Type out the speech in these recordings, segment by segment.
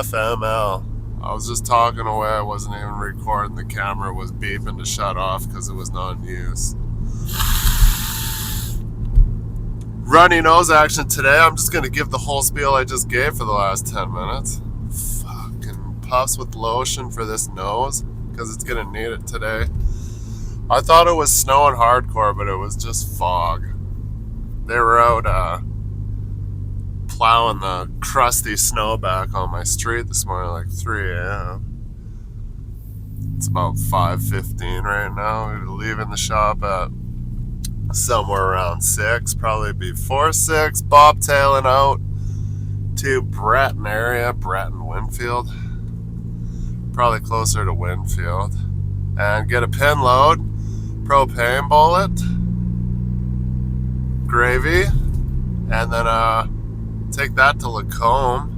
FML. I was just talking away. I wasn't even recording. The camera was beeping to shut off because it was not in use. Runny nose action today. I'm just going to give the whole spiel I just gave for the last 10 minutes. Fucking puffs with lotion for this nose because it's going to need it today. I thought it was snowing hardcore, but it was just fog. They were out plowing the crusty snow back on my street this morning, like 3 a.m. It's about 5:15 right now. We're leaving the shop at somewhere around 6, probably before 6, bobtailing out to Breton area, Breton Winfield, probably closer to Winfield, and get a pin load, propane bullet, gravy, and then take that to Lacombe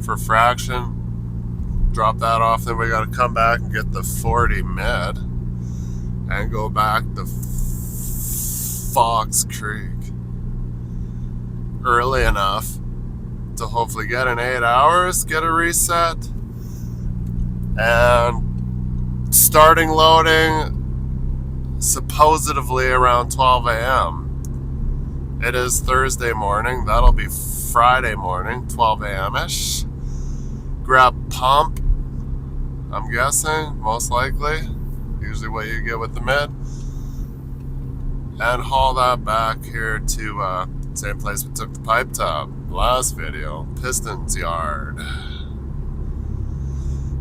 for fraction, drop that off, then we got to come back and get the 40 mid and go back to Fox Creek early enough to hopefully get in 8 hours, get a reset, and starting loading supposedly around 12 a.m. It is Thursday morning. That'll be Friday morning, 12 a.m.-ish. Grab pump, I'm guessing, most likely. Usually what you get with the mid, and haul that back here to same place we took the pipe top last video, Pistons yard.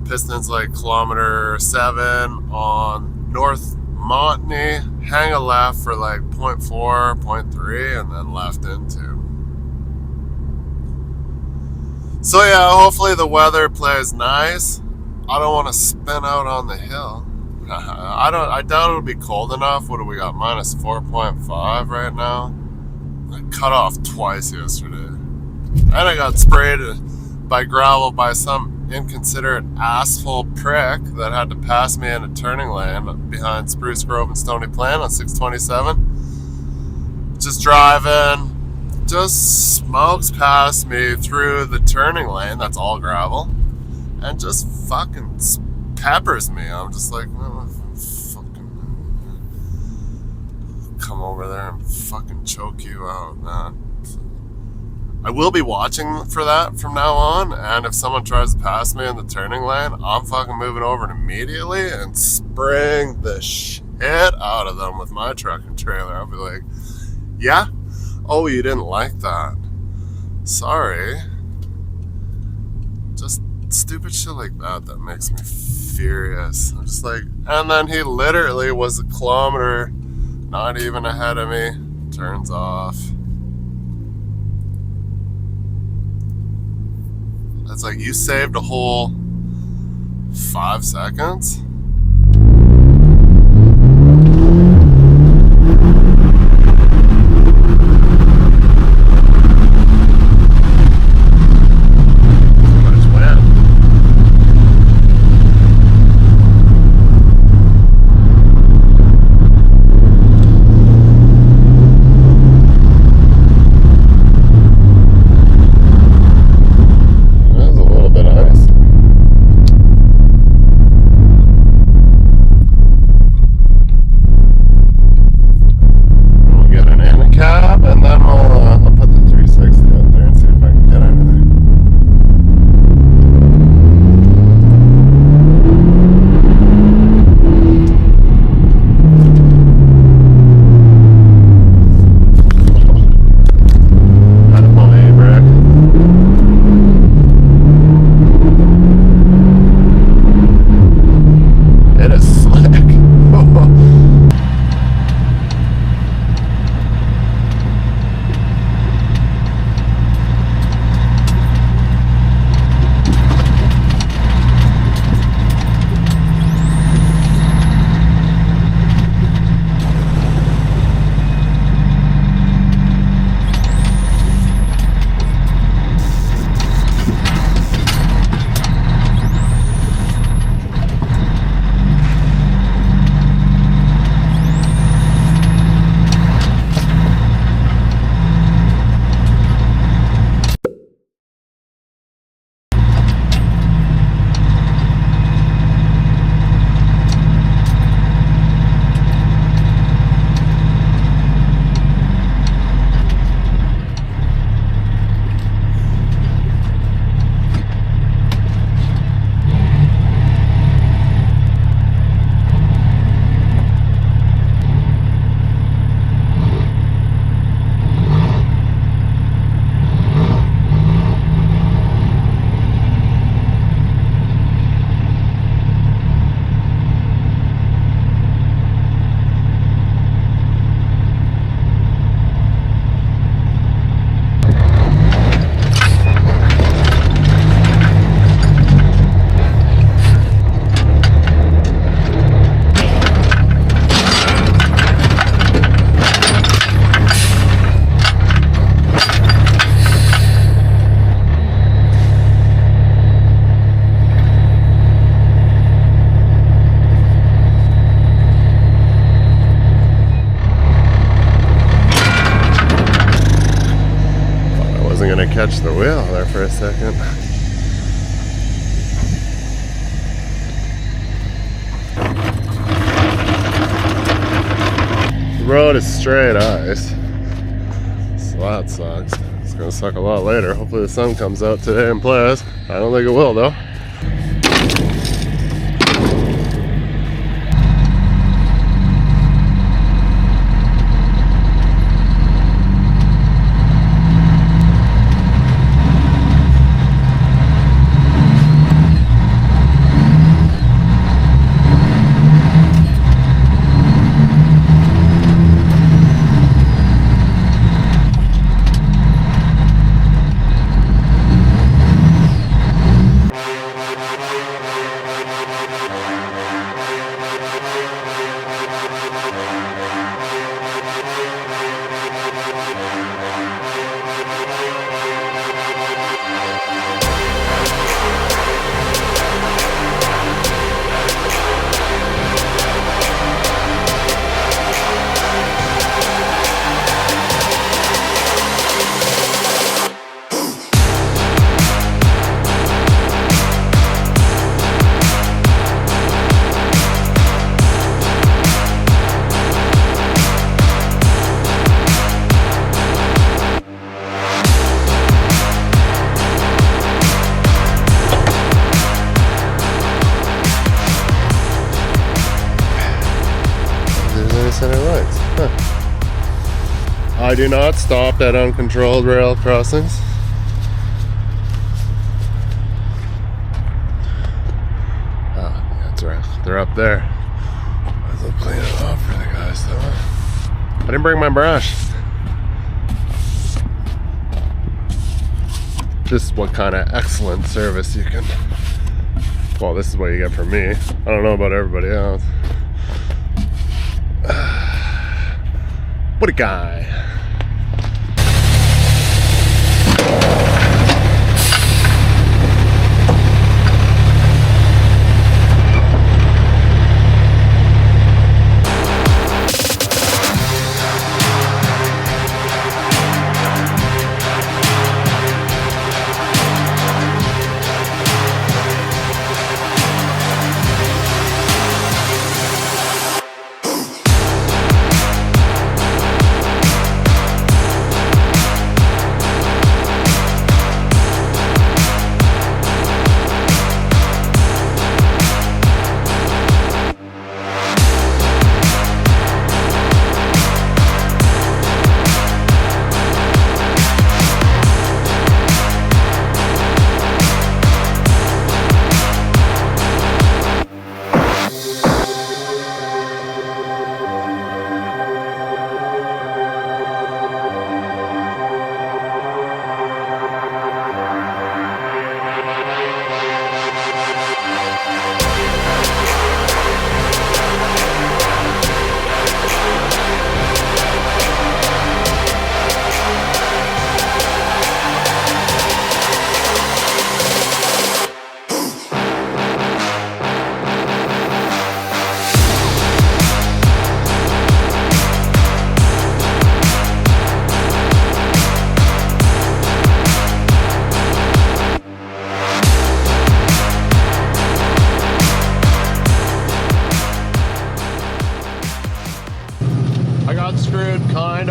Pistons like kilometer 7 on North Montney, hang a left for like 0.4, 0.3, and then left into. So yeah, hopefully the weather plays nice. I don't want to spin out on the hill. I doubt it'll be cold enough. What do we got? Minus 4.5 right now. I cut off twice yesterday. And I got sprayed by gravel by some inconsiderate asshole prick that had to pass me in a turning lane behind Spruce Grove and Stony Plain on 627. Just driving, just smokes past me through the turning lane, that's all gravel, and just fucking peppers me. I'm just like, oh, fucking come over there and fucking choke you out, man. I will be watching for that from now on, and if someone tries to pass me in the turning lane, I'm fucking moving over immediately and spraying the shit out of them with my truck and trailer. I'll be like, yeah? Oh, you didn't like that. Sorry. Just stupid shit like that makes me furious. I'm just like, and then he literally was a kilometer not even ahead of me, turns off. It's like, you saved a whole 5 seconds? catch the wheel there for a second. The road is straight ice, so that sucks. It's gonna suck a lot later. Hopefully the sun comes out today and plays. I don't think it will though. Center lights. Huh. I do not stop at uncontrolled rail crossings. Oh, that's right. They're up there. Might as well clean it up for the guys though. I didn't bring my brush. This is what kind of excellent service you can. Well, this is what you get from me. I don't know about everybody else. What a guy.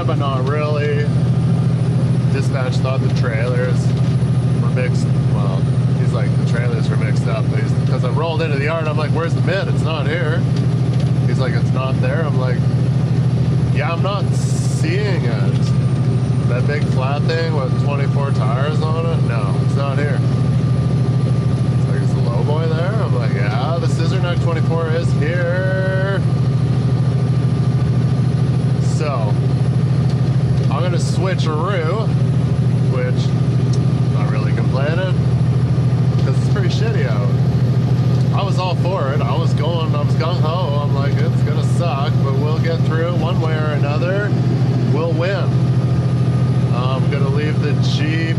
But not really. Dispatch thought the trailers were mixed. Well, he's like, the trailers were mixed up. Because I rolled into the yard, I'm like, where's the mid? It's not here. He's like, it's not there. I'm like, yeah, I'm not seeing it. That big flat thing with 24 tires on it? No, it's not here. It's like, is the low boy there? I'm like, yeah, the scissor neck 24 is here. So I'm gonna switcheroo, which I'm not really complaining because it's pretty shitty out. I was all for it. I was gung-ho. I'm like, it's gonna suck, but we'll get through it one way or another. We'll win. I'm gonna leave the Jeep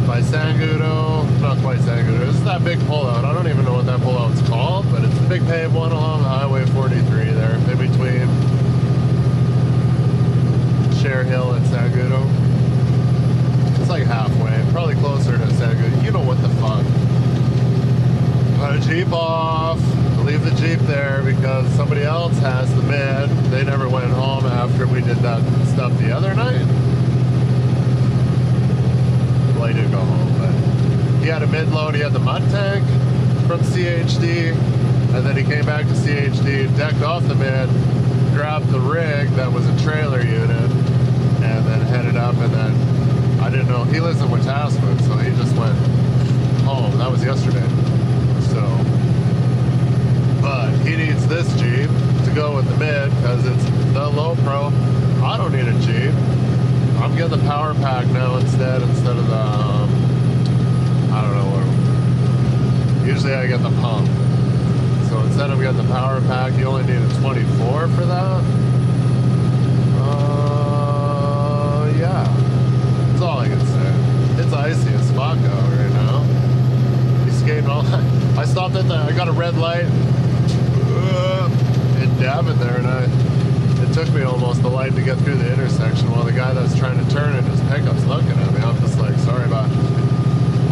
by Sangudo, not quite Sangudo. This is that big pullout. I don't even know what that pullout's called, but it's a big paved one along Highway 43 there, in between Share Hill and Sangudo. like halfway, probably closer to Sega. You know what the fuck. Put a Jeep off, leave the Jeep there because somebody else has the mid. They never went home after we did that stuff the other night. Well, he did go home, but he had a mid load. He had the mud tank from CHD, and then he came back to CHD, decked off the mid, grabbed the rig that was a trailer unit, and then headed up. And then I didn't know, he lives in Wetaskiwin, so he just went home. That was yesterday. So, but he needs this Jeep to go with the mid because it's the low pro. I don't need a Jeep. I'm getting the power pack now instead of the I don't know what. Usually I get the pump. So instead of getting the power pack, you only need a 24 for that. Yeah. That's all I can say. It's icy as fuck out right now. He's skating all night. I stopped at I got a red light in Davin there, and it took me almost a light to get through the intersection while the guy that's trying to turn in his pickup's looking at me. I'm just like, sorry about it.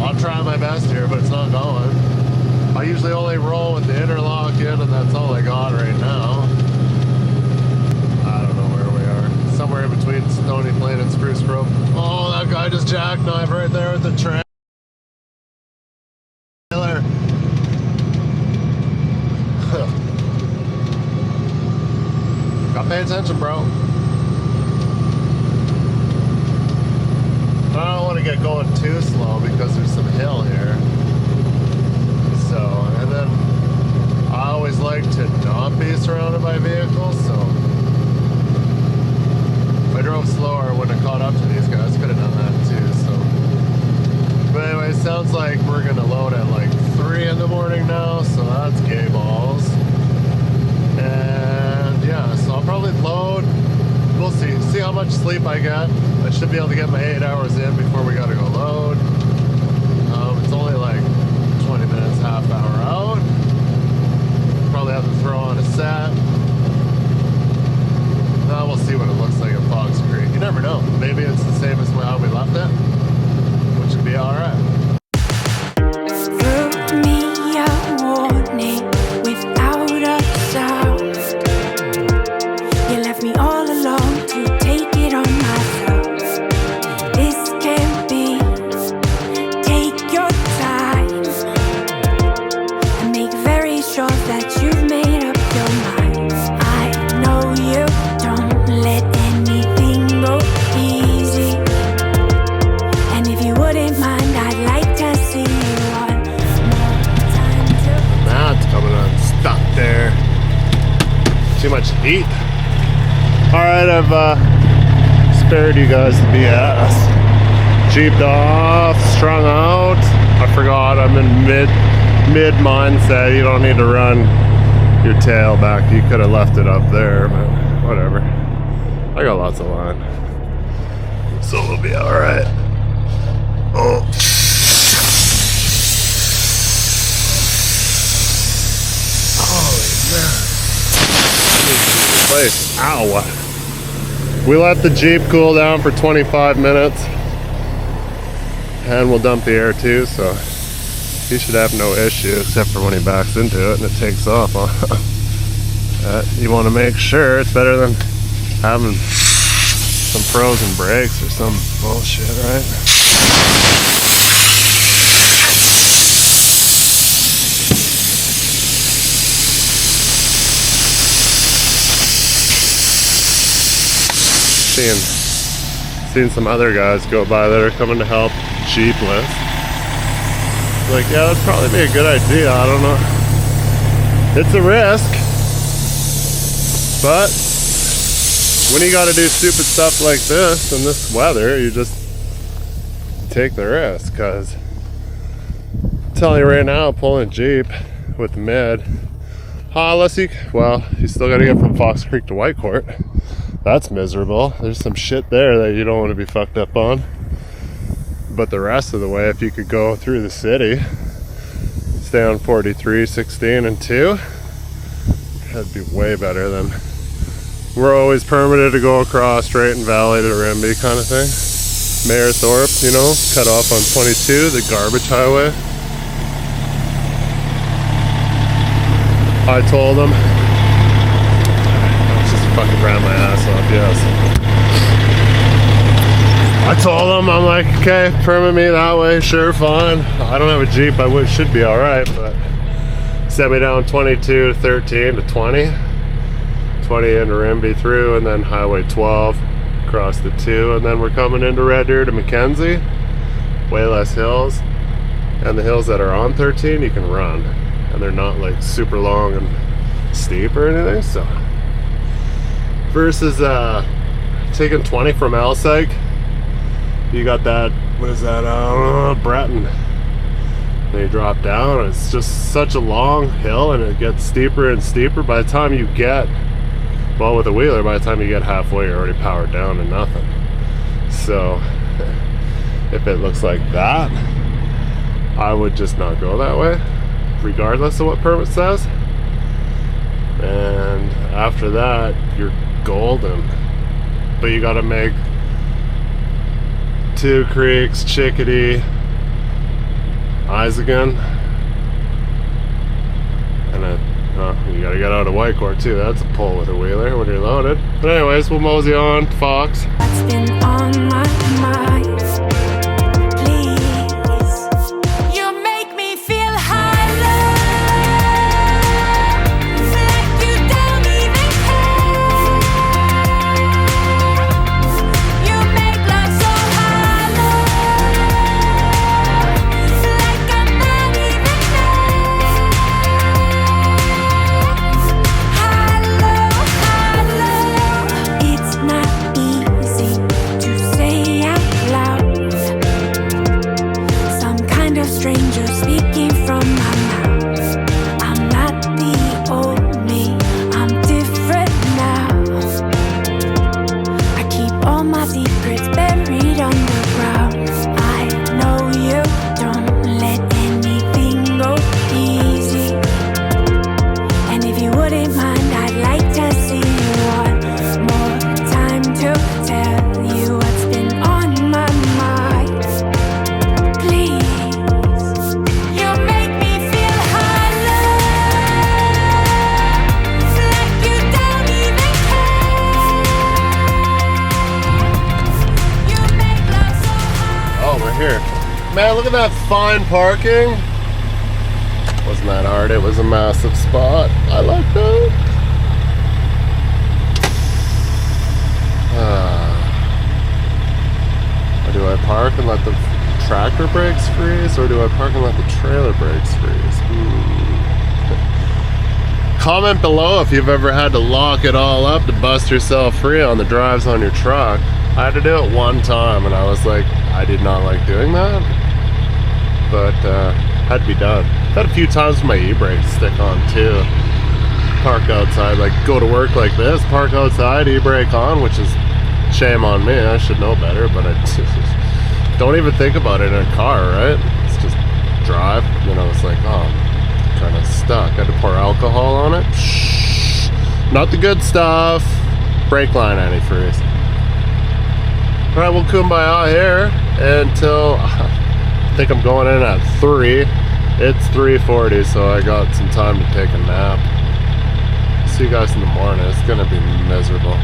I'm trying my best here, but it's not going. I usually only roll with the interlock in, and that's all I got right now. I don't know where we are. Somewhere in between Stony Plain and Spruce Grove. Oh, that guy just jackknifed right there at the trailer. Gotta pay attention, bro. I don't want to get going too slow because there's some hill here. So, and then I always like to not be surrounded by vehicles, so if I drove slower when I caught up to these guys, could have done that too, so. But anyway, it sounds like we're gonna load at like 3 in the morning now, so that's gay balls. And yeah, so I'll probably load. We'll see how much sleep I get. I should be able to get my 8 hours in before we gotta go load. It's only like 20 minutes, half hour out. Probably have to throw on a set. Now we'll see what it looks like at Fox Creek. You never know. Maybe it's the same as how we left it, which would be alright. Threw me a warning without a sound. You left me all alone to take it on myself. This can't be. Take your time and make very sure that you've made up your mind. I know you don't let anything go easy, and if you wouldn't mind, I'd like to see you one more time too. That's coming unstuck there. Too much heat. Alright, I've spared you guys the BS. Jeeped off, strung out. I forgot I'm in mid mindset. You don't need to run your tail back. You could have left it up there, but whatever. I got lots of line, so we'll be alright. Oh. Holy man. Place. Ow. We let the Jeep cool down for 25 minutes, and we'll dump the air too, so he should have no issue except for when he backs into it and it takes off. You want to make sure. It's better than having some frozen brakes or some bullshit, right? Seen some other guys go by that are coming to help Jeepless. Like, yeah, that'd probably be a good idea. I don't know. It's a risk, but when you got to do stupid stuff like this in this weather, you just take the risk. Cause I'm telling you right now, pulling a Jeep with mid, unless you still got to get from Fox Creek to Whitecourt. That's miserable. There's some shit there that you don't want to be fucked up on. But the rest of the way, if you could go through the city, stay on 43, 16, and 2, that'd be way better than we're always permitted to go across Drayton Valley to Rimbey kind of thing. Mayor Thorpe, you know, cut off on 22, the garbage highway. I told him, just fucking ran my ass off, yes. I told him, I'm like, okay, permit me that way, sure, fine. I don't have a Jeep, should be alright, but set me down 22 to 13 to 20. 20 into Rimby through, and then Highway 12 across the 2, and then we're coming into Red Deer to Mackenzie. Way less hills, and the hills that are on 13 you can run, and they're not like super long and steep or anything. So versus taking 20 from Alsike, you got that, what is that, Breton. Then you drop down, and it's just such a long hill, and it gets steeper and steeper. By the time you get, well, with a wheeler, by the time you get halfway, you're already powered down to nothing. So if it looks like that, I would just not go that way, regardless of what permit says. And after that, you're golden. But you gotta make Two Creeks, Chickadee, Isagen, and you gotta get out of Whitecourt too. That's a pull with a wheeler when you're loaded. But anyways, we'll mosey on to Fox. What's been on my mind? Please, you make me feel high, like you don't even care. You make love so hollow, like I'm not even there. It's not easy to say out loud. Some kind of stranger speaking from my mouth. I'm not the old me, I'm different now. I keep all my secrets buried underground. I know you don't let anything go easy. And if you wouldn't mind, I'd like to see you one more time to tell you what's been on my mind. Please, you make me feel hollow, like you don't even care. You make love so high. Oh, we're here. Man, look at that fine parking. Wasn't that hard, it was a massive spot. I like that. Or do I park and let the tractor brakes freeze, or do I park and let the trailer brakes freeze? Comment below if you've ever had to lock it all up to bust yourself free on the drives on your truck. I had to do it one time, and I was like, I did not like doing that, but had to be done. Had a few times with my e-brake stick on too. Park outside, like go to work like this, park outside, e-brake on, which is shame on me. I should know better, but I don't even think about it in a car, right? It's just drive, you know, it's like, oh, kind of stuck. I had to pour alcohol on it. Shh, not the good stuff. Brake line antifreeze. All right, we'll kumbaya here until I think I'm going in at 3. It's 3:40, so I got some time to take a nap. See you guys in the morning. It's gonna be miserable.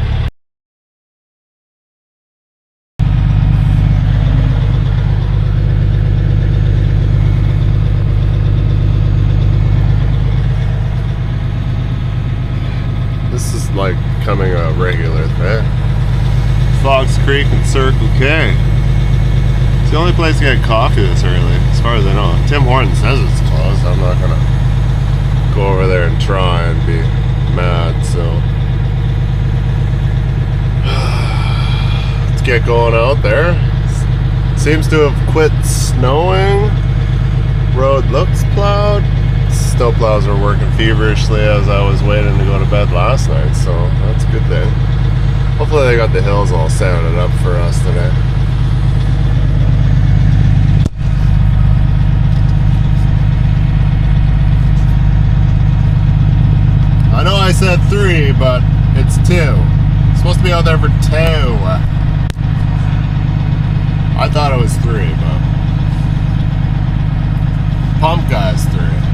This is like becoming a regular thing. Fox Creek and Circle K. It's the only place to get coffee this early, as far as I know. Tim Hortons says it's closed. I'm not gonna go over there and try and be mad, so let's get going out there. Seems to have quit snowing. Road looks plowed. Snow plows are working feverishly as I was waiting to go to bed last night, so that's a good thing. Hopefully they got the hills all sanded up for us today. I know I said 3, but it's 2. It's supposed to be out there for 2. I thought it was 3, but pump guy's 3.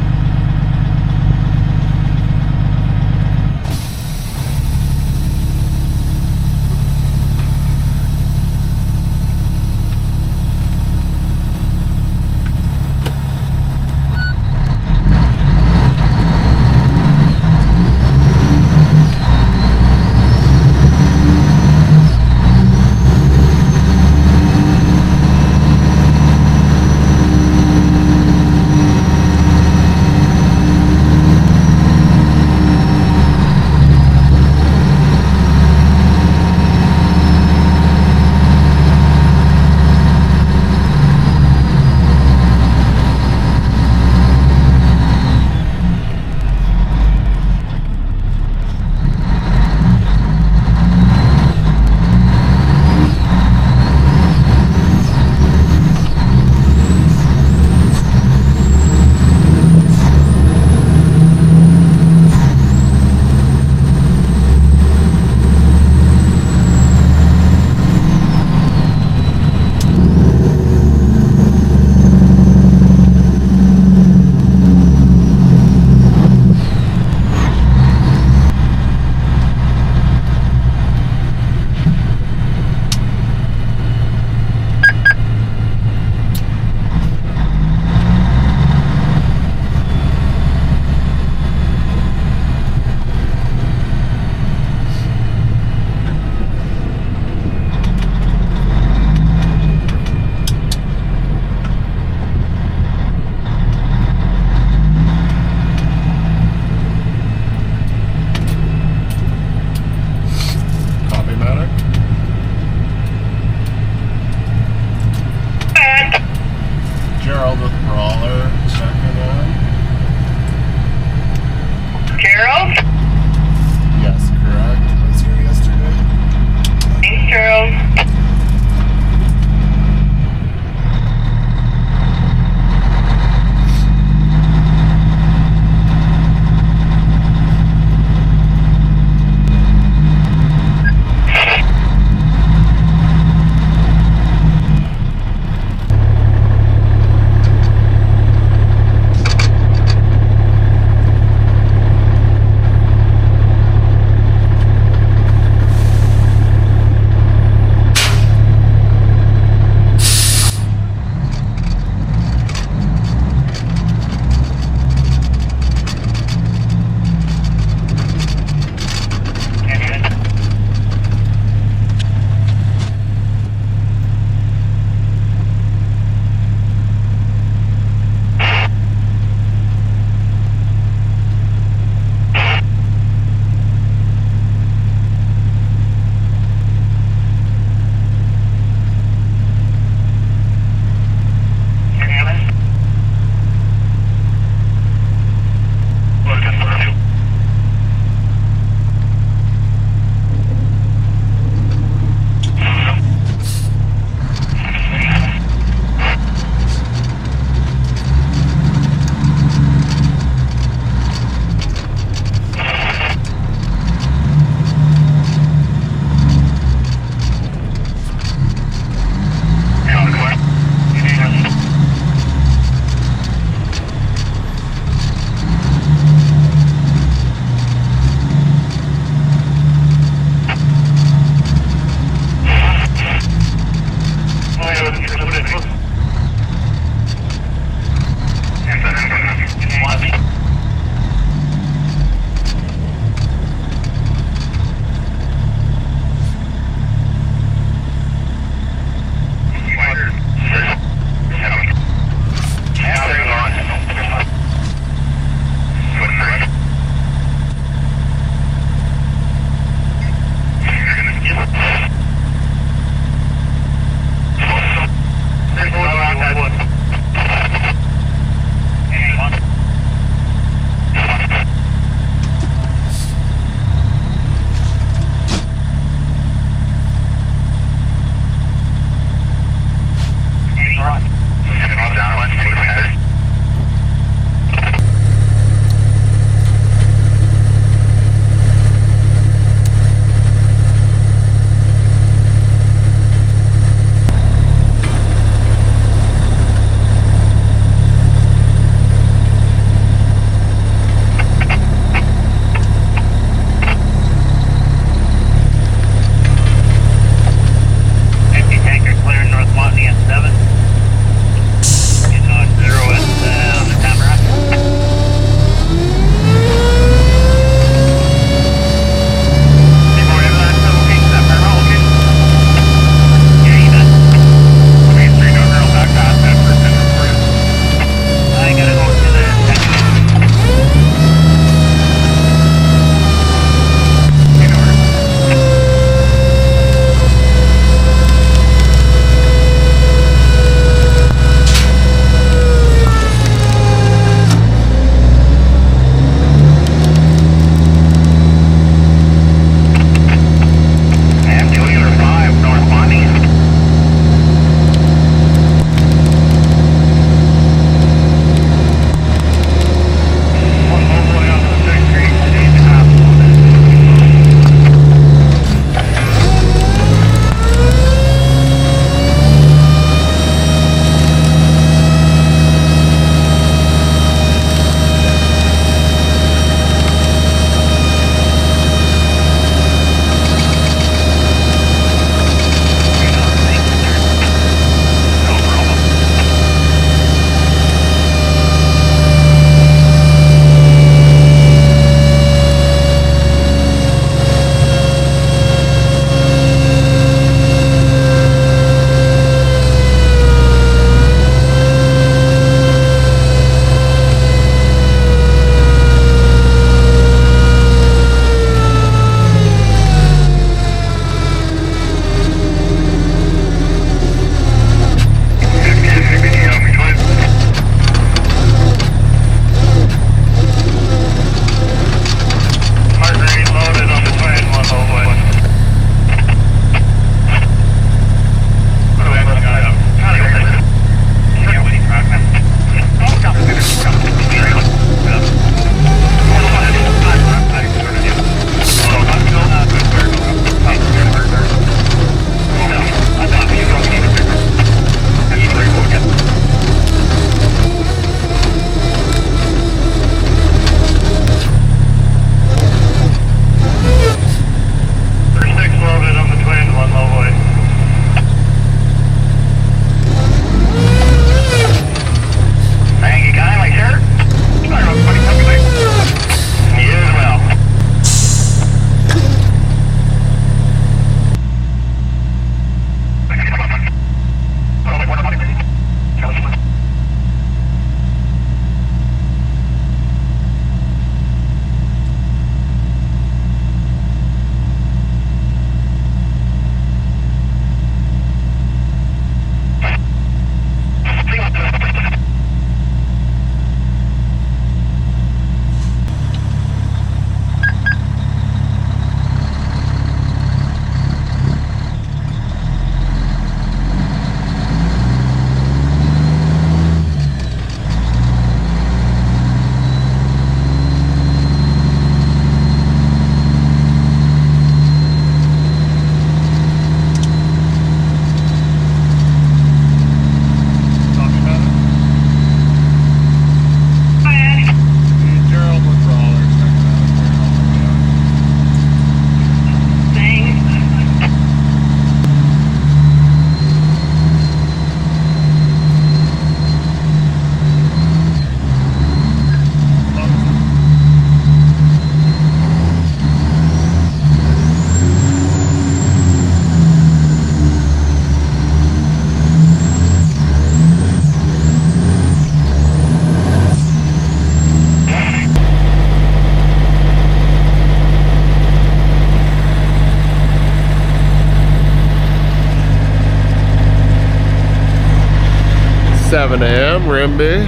7 a.m. Rimby.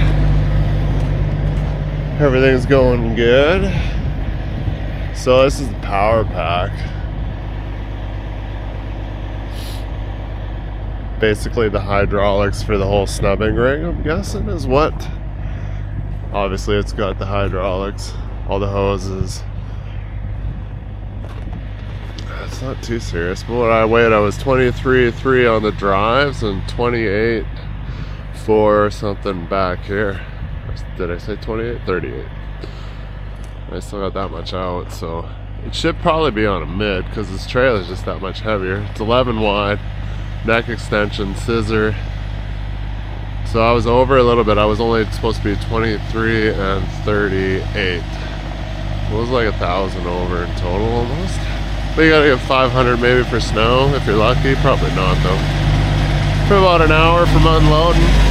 Everything's going good. So this is the power pack. Basically the hydraulics for the whole snubbing rig, I'm guessing, is what. Obviously it's got the hydraulics, all the hoses. It's not too serious, but when I weighed, I was 23.3 on the drives and 28.4 something back here. Did I say 28? 38. I still got that much out, so it should probably be on a mid because this trailer is just that much heavier. It's 11 wide, neck extension, scissor. So I was over a little bit. I was only supposed to be 23 and 38. It was like 1,000 over in total almost. But you gotta get 500 maybe for snow if you're lucky. Probably not though. For about an hour from unloading.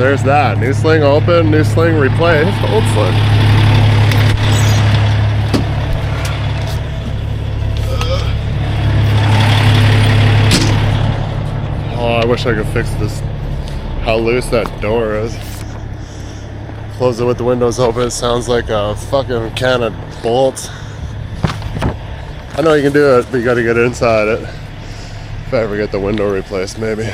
there's that. New sling open, new sling replaced, old sling. Oh, I wish I could fix this, how loose that door is. Close it with the windows open, it sounds like a fucking can of bolts. I know you can do it, but you gotta get inside it. If I ever get the window replaced, maybe.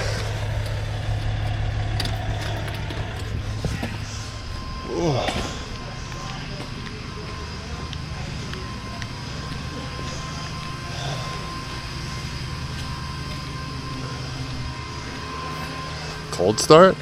Cold start?